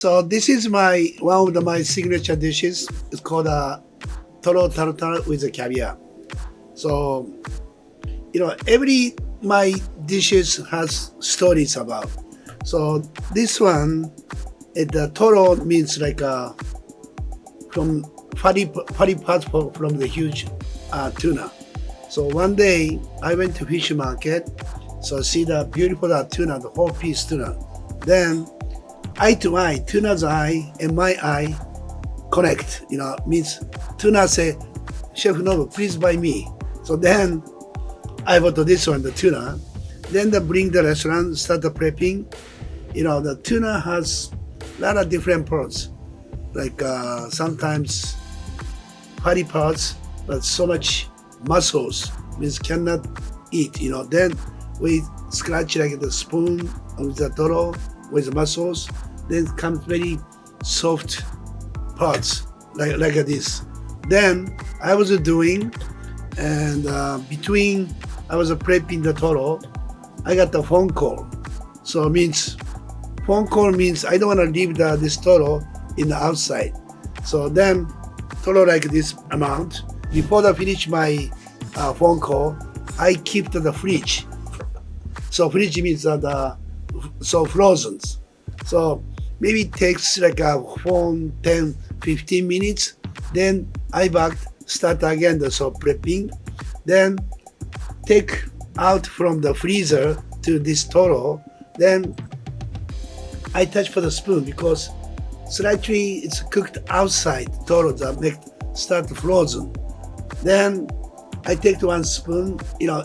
So this is my signature dishes. It's called a toro tartar with a caviar. So every my dishes has stories about. So this one, the toro means like from fatty parts from the huge tuna. So one day I went to fish market, so see the beautiful tuna, the whole piece tuna. Then eye to eye, tuna's eye and my eye connect. Means tuna say, Chef Nobu, please buy me. So then I bought this one, the tuna. Then they bring the restaurant, start the prepping. The tuna has a lot of different parts, like sometimes fatty parts, but so much muscles means cannot eat. Then we scratch like the spoon with the toro with the muscles. Then comes very soft parts like this. Then I was doing, and between I was prepping the toro, I got the phone call. So phone call means I don't want to leave this toro in the outside. So then toro like this amount. Before I finish my phone call, I keep to the fridge. So fridge means so frozen. So maybe it takes like 10, 15 minutes. Then I start again the prepping. Then take out from the freezer to this toro. Then I touch for the spoon because slightly it's cooked outside toro that make start frozen. Then I take one spoon.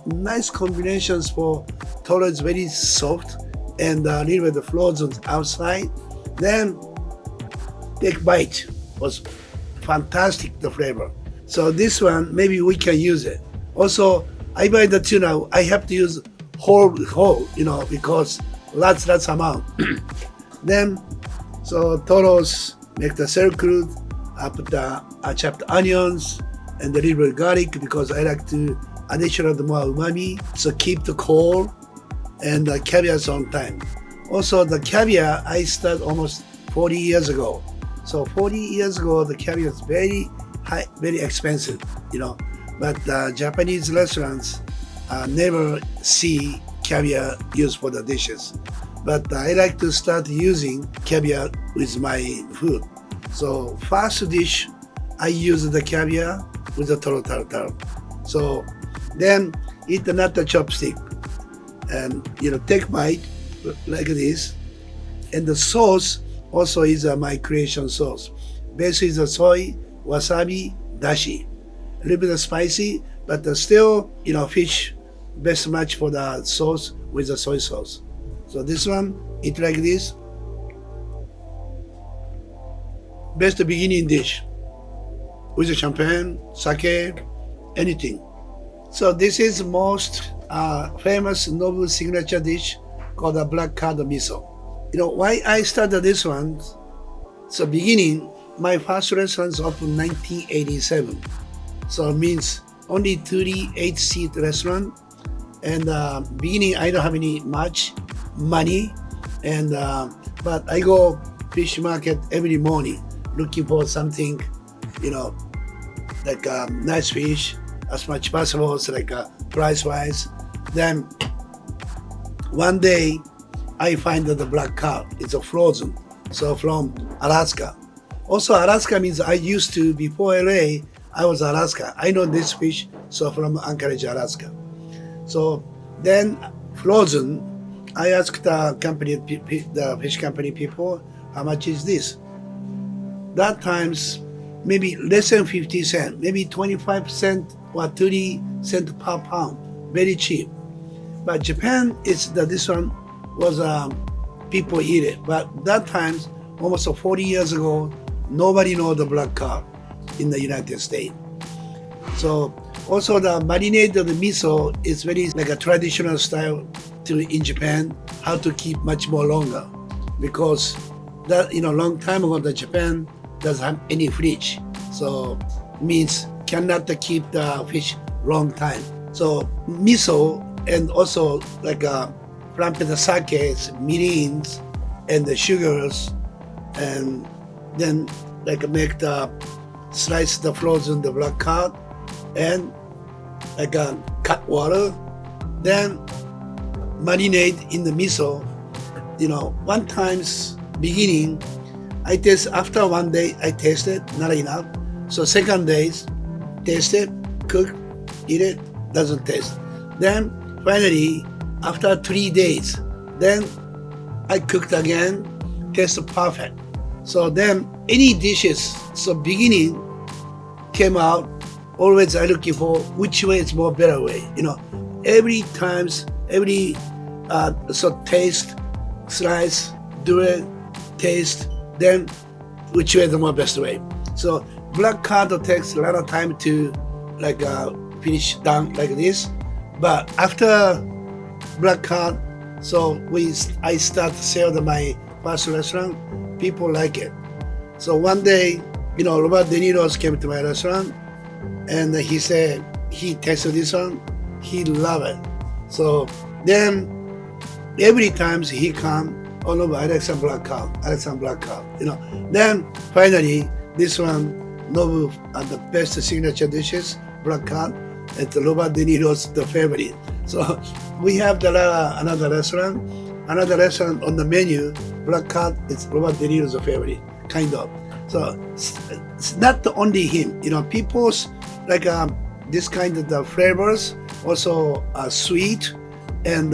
Nice combinations for toro is very soft and a little bit frozen outside. Then take bite. Was fantastic, the flavor. So this one maybe we can use it. Also I buy the tuna. I have to use whole, because lots amount. Then so toros make the circle. I put the chopped onions and a little bit garlic because I like to additional the more umami. So keep the cold and the caviar on time. Also the caviar I started almost 40 years ago. So 40 years ago the caviar is very high, very expensive, But Japanese restaurants never see caviar used for the dishes. But I like to start using caviar with my food. So first dish, I use the caviar with the toro tartar. So then eat not the chopstick, and take bite like this. And the sauce also is my creation sauce. Basically, is the soy, wasabi, dashi. A little bit spicy, but still, fish best match for the sauce with the soy sauce. So this one, eat like this. Best beginning dish with the champagne, sake, anything. So this is most famous Nobu signature dish called the black cod miso. Why I started this one? So beginning, my first restaurant opened 1987. So it means only 38-seat restaurant. And beginning, I don't have any much money, and but I go fish market every morning looking for something, like nice fish as much possible, so like price wise. Then one day I find that the black cod it's a frozen, so from Alaska. Also Alaska means I used to before LA. I was Alaska. I know this fish, so from Anchorage, Alaska. So then frozen, I asked the company, the fish company people, how much is this? That times maybe less than 50 cents, maybe 25 cents or 30 cents per pound, very cheap. But Japan, this one was people eat it. But that times, almost 40 years ago, nobody know the black cod in the United States. So also the marinade of the miso is very like a traditional style in Japan, how to keep much more longer. Because that, long time ago, the Japan doesn't have any fridge. So means cannot keep the fish long time. So miso and also like from the sake, mirins and the sugars and then like make the slice the frozen the black cod and like cut water, then marinate in the miso. One times beginning, I taste after 1 day I tasted not enough. So second days, taste it, cook, eat it, doesn't taste. Then finally after 3 days, then I cooked again, taste perfect. So then any dishes, so beginning came out, always I looking for which way is more better way. Every times, every so taste, slice, do it, taste, then which way is the more best way. So black card takes a lot of time to like finish done like this. But after black card, so I start to sell my first restaurant. People like it. So one day, Robert De Niro's came to my restaurant, and he said he tasted this one, he loved it. So then every time he come, oh no, I like some black cow, Then finally this one, Nobu, the best signature dishes, black cow, and Robert De Niro's the favorite. So we have another restaurant on the menu, black cow, it's Robert De Niro's favorite, kind of. So it's not only him, people's like this kind of the flavors also are sweet and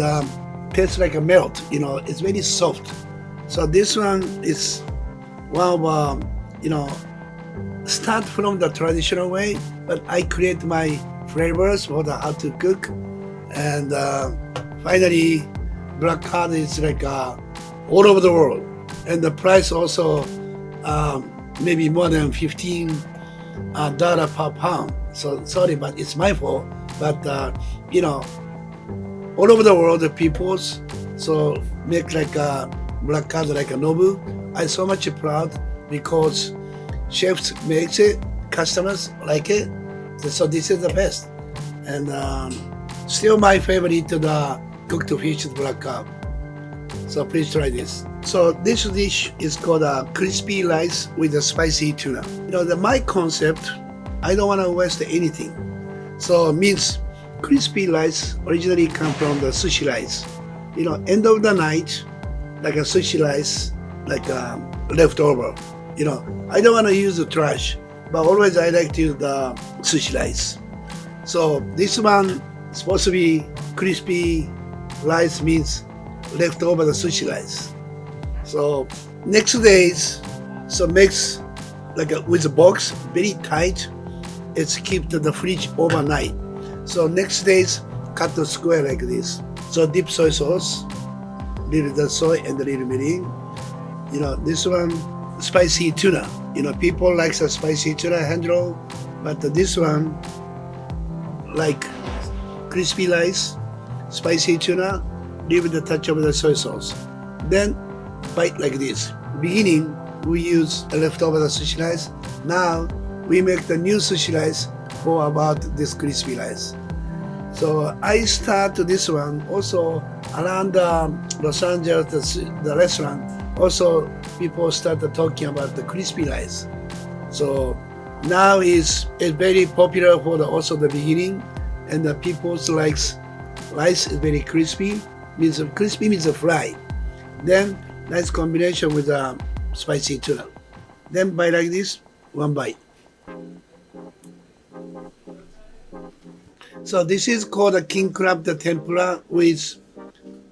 tastes like a melt. It's very soft. So this one is one of start from the traditional way, but I create my flavors for the how to cook, and finally black cod is like all over the world, and the price also maybe more than $15 per pound. So sorry, but it's my fault. But all over the world, the peoples so make like a black cod like a Nobu. I'm so much proud because chefs makes it, customers like it. So this is the best, and still my favorite to the cooked fish with black cod. So please try this. So this dish is called crispy rice with a spicy tuna. My concept, I don't want to waste anything. So it means crispy rice originally come from the sushi rice. End of the night, like a sushi rice, like leftover. I don't want to use the trash, but always I like to use the sushi rice. So this one is supposed to be crispy rice, means leftover the sushi rice. So next days, so mix like with a box, very tight. It's keep to the fridge overnight. So next days, cut the square like this. So dip soy sauce, little the soy and a little mirin. This one, spicy tuna. People like the spicy tuna hand roll, but this one, like crispy rice, spicy tuna, leave the touch of the soy sauce. Then bite like this. Beginning, we use the leftover the sushi rice. Now, we make the new sushi rice for about this crispy rice. So I start this one also around Los Angeles, the restaurant. Also, people started talking about the crispy rice. So now it's very popular for also the beginning, and the people likes rice is very crispy. Crispy means a fry. Then nice combination with spicy tuna. Then bite like this, one bite. So this is called a king crab the tempura with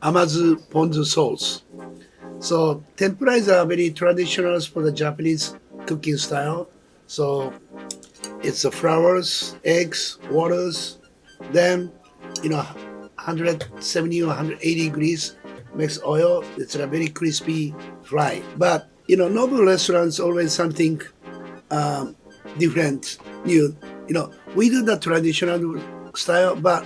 amazu ponzu sauce. So tempura is a very traditional for the Japanese cooking style. So it's the flowers, eggs, waters, then 170 or 180 degrees makes oil. It's a very crispy fry. But Nobu restaurants always something different, new. We do the traditional style, but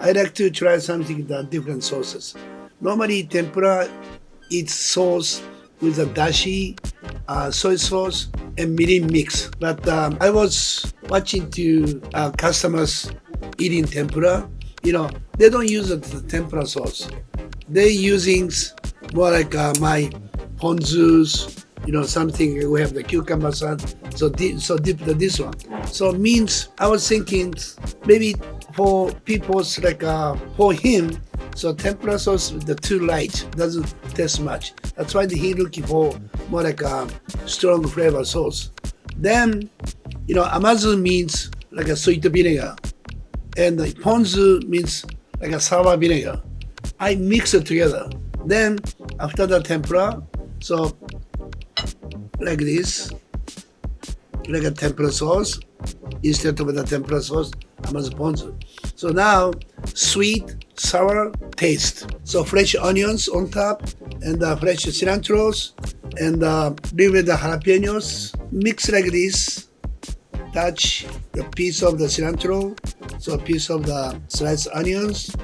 I like to try something with different sauces. Normally tempura eats sauce with a dashi, soy sauce, and mirin mix. But I was watching to customers eating tempura. They don't use the tempura sauce. They're using more like my ponzus something we have the cucumber sauce. So dip this one. So means I was thinking maybe for people's for him. So tempura sauce the too light doesn't taste much. That's why he looking for more like a strong flavor sauce. Then amazu means like a sweet vinegar, and the ponzu means like a sour vinegar. I mix it together. Then after the tempura, so like this, like a tempura sauce instead of the tempura sauce, amazu ponzu. So now sweet, sour taste. So fresh onions on top and fresh cilantros and little bit of jalapenos. Mix like this. Touch the piece of the cilantro, so a piece of the sliced onions.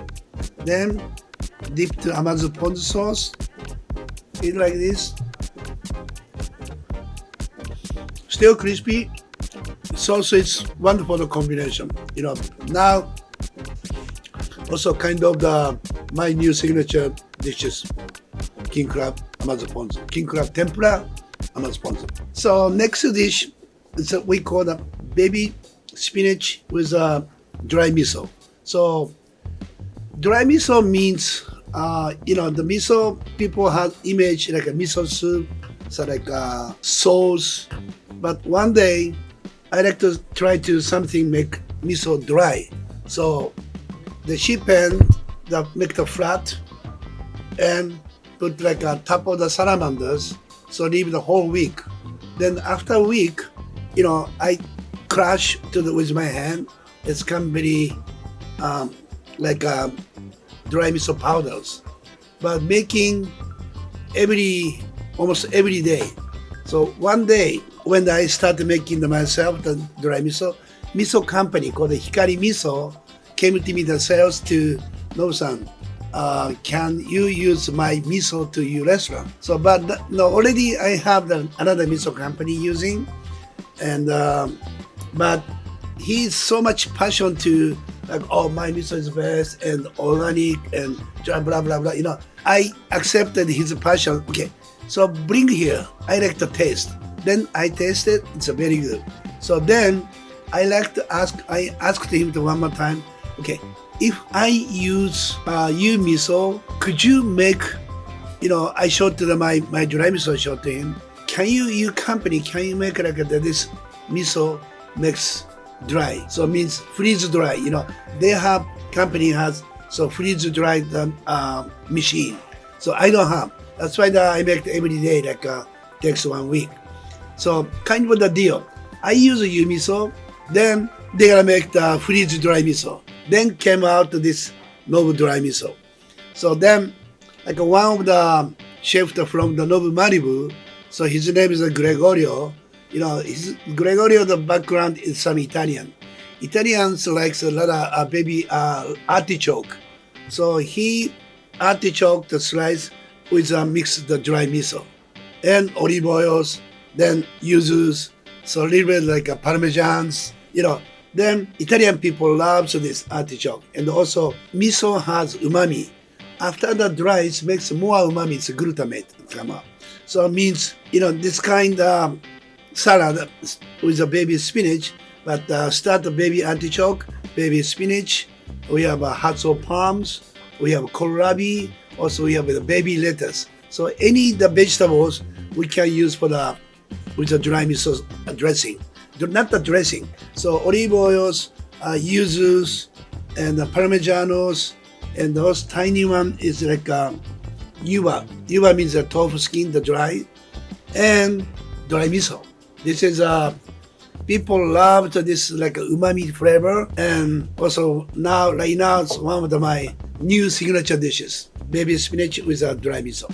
Then dip to amazu ponzu sauce. Eat like this. Still crispy. So it's wonderful combination. Now also kind of my new signature dishes. King crab, amazu ponzu. King crab tempura, amazu ponzu. So next dish is what we call the baby spinach with dry miso. So dry miso means the miso people have image like a miso soup, so like a sauce. But one day I like to try to something make miso dry. So the sheet pan that make the flat and put like a top of the salamanders. So leave the whole week. Then after a week, I crush with my hand. It's come very like dry miso powders, but making almost every day. So one day when I started making myself the dry miso company called the Hikari Miso came to me the sales to Nobu-san. Can you use my miso to your restaurant? So, but no, already I have another miso company using, and but he's so much passion to like, oh, my miso is best and organic and blah blah blah. I accepted his passion. Okay, so bring here. I like the taste. Then I taste it. It's very good. So then I asked him to one more time. Okay, if I use you miso, could you make, I showed to my dry miso, showed to him. Can you company, can you make like this miso makes dry? So it means freeze dry. They have company has so freeze dry machine. So I don't have. That's why I make every day like takes 1 week. So kind of the deal. I use you miso, then they gonna make the freeze dry miso. Then came out this Nobu dry miso. So then, like one of the chefs from the Nobu Malibu, so his name is Gregorio. Gregorio, the background is some Italian. Italians likes a lot of baby artichoke. So he artichoke the slice with mixed the dry miso and olive oils, then yuzus, so a little bit like a parmesans, Then Italian people love this artichoke, and also miso has umami. After the dry, it makes more umami. It's glutamate come out. So it means this kind of salad with a baby spinach, but start the baby artichoke, baby spinach. We have hatso palms. We have kohlrabi. Also we have the baby lettuce. So any the vegetables we can use with the dry miso dressing. Not the dressing. So olive oils, yuzus, and the parmesanos, and those tiny one is like yuba. Yuba means the tofu skin, the dry, and dry miso. This is people love this like umami flavor, and also right now it's one of my new signature dishes: baby spinach with a dry miso.